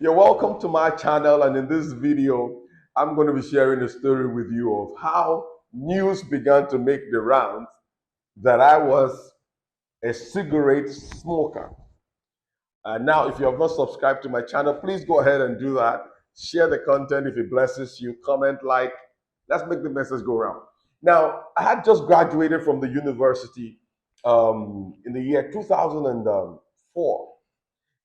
You're welcome to my channel, and in this video, I'm going to be sharing a story with you of how news began to make the rounds that I was a cigarette smoker. Now, if you have not subscribed to my channel, please go ahead and do that. Share the content if it blesses you. Comment, like. Let's make the message go around. Now, I had just graduated from the university in the year 2004.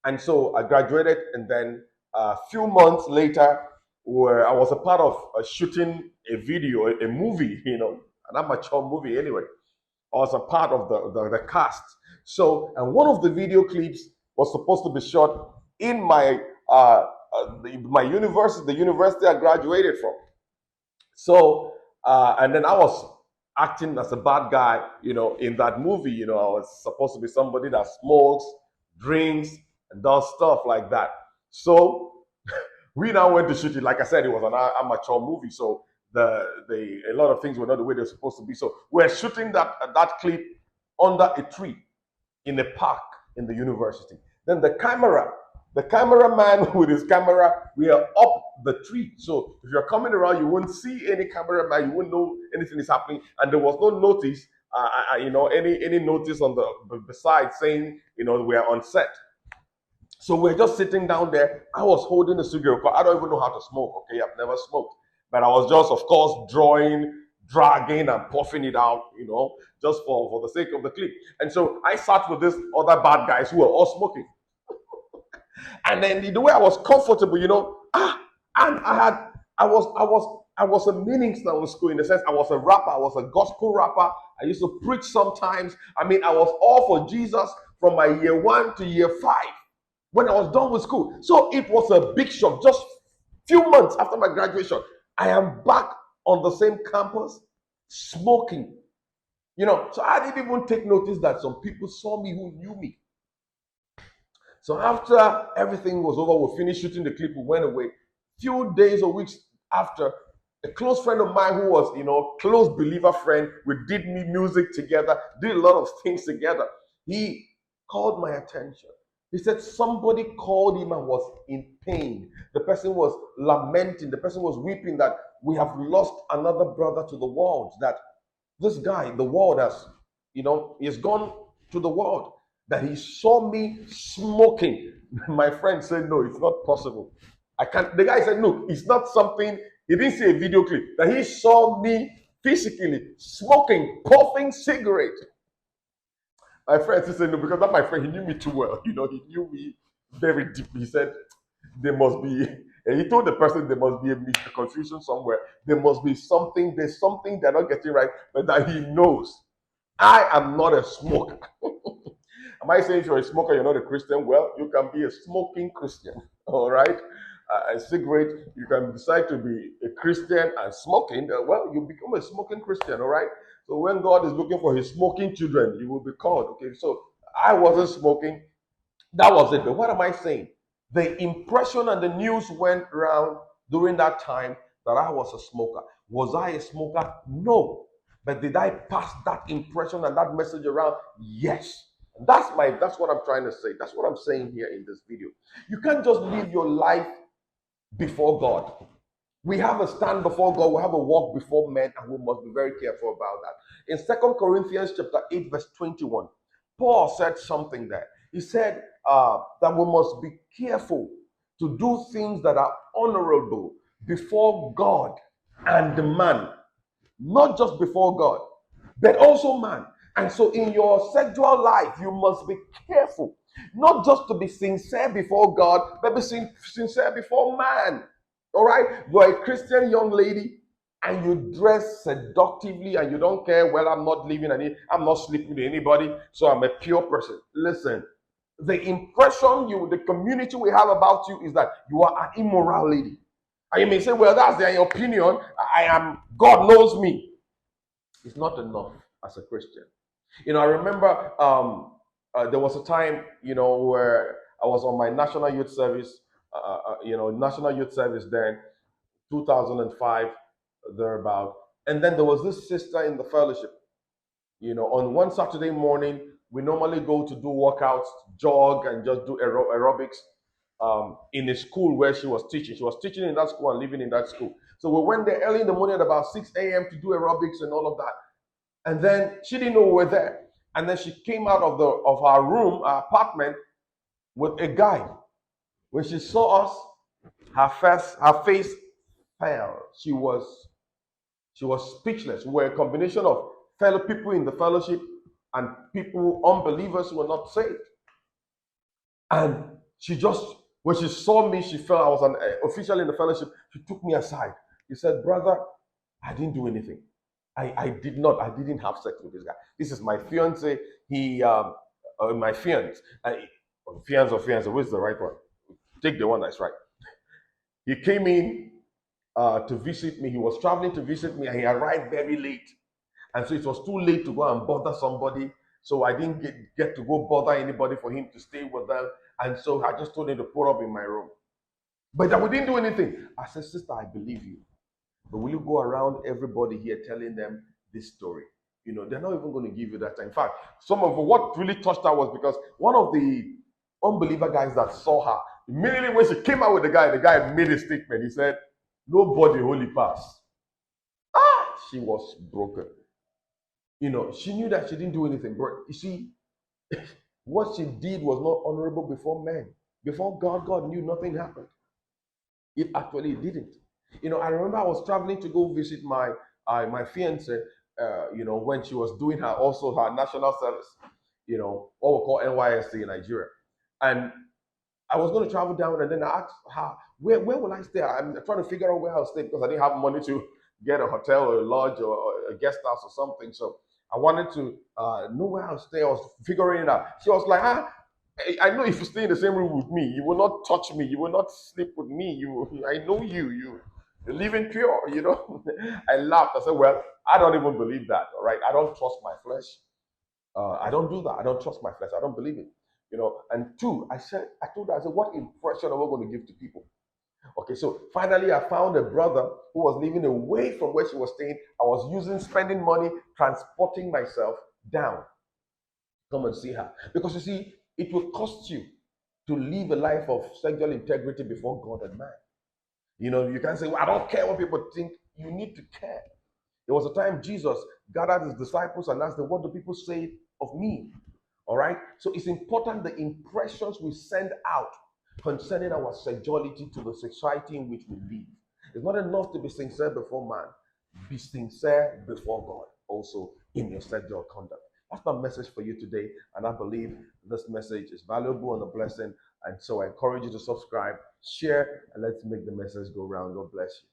And so I graduated, and then a few months later, where I was a part of shooting a video, a movie, an amateur movie anyway. I was a part of the cast. So, and one of the video clips was supposed to be shot in my university, the university I graduated from. So, and then I was acting as a bad guy, in that movie. I was supposed to be somebody that smokes, drinks, and does stuff like that. So we now went to shoot it. Like I said, it was an amateur movie, so a lot of things were not the way they're supposed to be. So we're shooting that clip under a tree in a park in the university. Then the cameraman with his camera, we are up the tree. So if you're coming around, you won't see any cameraman, you won't know anything is happening, and there was no notice, any notice on the side saying, we are on set. So we're just sitting down there. I was holding a cigarette. I don't even know how to smoke. Okay, I've never smoked, but I was just, of course, dragging and puffing it out, just for the sake of the clip. And so I sat with these other bad guys who were all smoking. And then the way I was comfortable, and I was a minister in school, in the sense I was a rapper, I was a gospel rapper. I used to preach sometimes. I mean, I was all for Jesus from my year 1 to year 5 when I was done with school. So it was a big shock. Just few months after my graduation, I am back on the same campus smoking. So I didn't even take notice that some people saw me who knew me. So after everything was over, we finished shooting the clip, we went away. Few days or weeks after, a close friend of mine who was, close believer friend, we did music together, did a lot of things together. He called my attention. He said somebody called him and was in pain. The person was lamenting, the person was weeping that we have lost another brother to the world, that this guy, the world has, he's gone to the world, that he saw me smoking. My friend said, no, it's not possible. I can't. The guy said, no, it's not something. He didn't see a video clip, that he saw me physically smoking, puffing cigarette. My friend said, no, because that my friend, he knew me too well. He knew me very deeply. He said, there must be, and he told the person there must be a confusion somewhere. There must be something, there's something they're not getting right, but that he knows. I am not a smoker. Am I saying if you're a smoker, you're not a Christian? Well, you can be a smoking Christian, all right? A cigarette, you can decide to be a Christian and smoking. Well, you become a smoking Christian, all right? So when God is looking for his smoking children, you will be called, okay? So I wasn't smoking. That was it. But what am I saying? The impression and the news went around during that time that I was a smoker. Was I a smoker? No. But did I pass that impression and that message around? Yes. That's what I'm trying to say. That's what I'm saying here in this video. You can't just live your life before God. We have a stand before God, we have a walk before men, and we must be very careful about that. In 2 Corinthians chapter 8, verse 21, Paul said something there. He said that we must be careful to do things that are honorable before God and man. Not just before God, but also man. And so in your sexual life, you must be careful. Not just to be sincere before God, but be sincere before man. All right? You're a Christian young lady and you dress seductively and you don't care, well, I'm not living I'm not sleeping with anybody, so I'm a pure person. Listen, the impression the community will have about you is that you are an immoral lady. And you may say, well, that's their opinion. God knows me. It's not enough as a Christian. I remember there was a time, where I was on my national youth service, national youth service then, 2005, thereabout. And then there was this sister in the fellowship. On one Saturday morning, we normally go to do workouts, jog, and just do aerobics. in a school where she was teaching. She was teaching in that school and living in that school. So we went there early in the morning at about 6 a.m. to do aerobics and all of that. And then she didn't know we were there. And then she came out of our room, our apartment, with a guy. When she saw us, her face fell. She was speechless. We were a combination of fellow people in the fellowship and people, unbelievers who were not saved. And she just, when she saw me, she felt I was an official in the fellowship. She took me aside. She said, "Brother, I didn't do anything. I didn't have sex with this guy. This is my fiance. My fiance. Fiance, which is the right one? Take the one that's right. He came in to visit me. He was traveling to visit me and he arrived very late. And so it was too late to go and bother somebody. So I didn't get to go bother anybody for him to stay with them. And so I just told him to put up in my room. But we didn't do anything. I said, "Sister, I believe you. But will you go around everybody here telling them this story?" They're not even going to give you that time. In fact, some of what really touched her was because one of the unbeliever guys that saw her, immediately when she came out with the guy made a statement. He said, "Nobody holy pass." She was broken. She knew that she didn't do anything. But you see, what she did was not honorable before men. Before God knew nothing happened. It actually didn't. I remember I was traveling to go visit my fiance, when she was doing her national service, what we call NYSC in Nigeria. And I was going to travel down, and then I asked her, where will I stay? I'm trying to figure out where I'll stay because I didn't have money to get a hotel or a lodge or a guest house or something. So I wanted to know where I'll stay. I was figuring it out. She was like, I know if you stay in the same room with me, you will not touch me. You will not sleep with me. I know you're living pure, I laughed. I said, "Well, I don't even believe that, all right? I don't trust my flesh. I don't do that. I don't trust my flesh. I don't believe it." And two, I told her, I said, "What impression are we going to give to people?" Okay, so finally I found a brother who was living away from where she was staying. I was spending money, transporting myself down. Come and see her. Because you see, it will cost you to live a life of sexual integrity before God and man. You can't say, "Well, I don't care what people think." You need to care. There was a time Jesus gathered his disciples and asked them, "What do people say of me?" All right. So it's important the impressions we send out concerning our sexuality to the society in which we live. It's not enough to be sincere before man. Be sincere before God also in your sexual conduct. That's my message for you today. And I believe this message is valuable and a blessing. And so I encourage you to subscribe, share, and let's make the message go around. God bless you.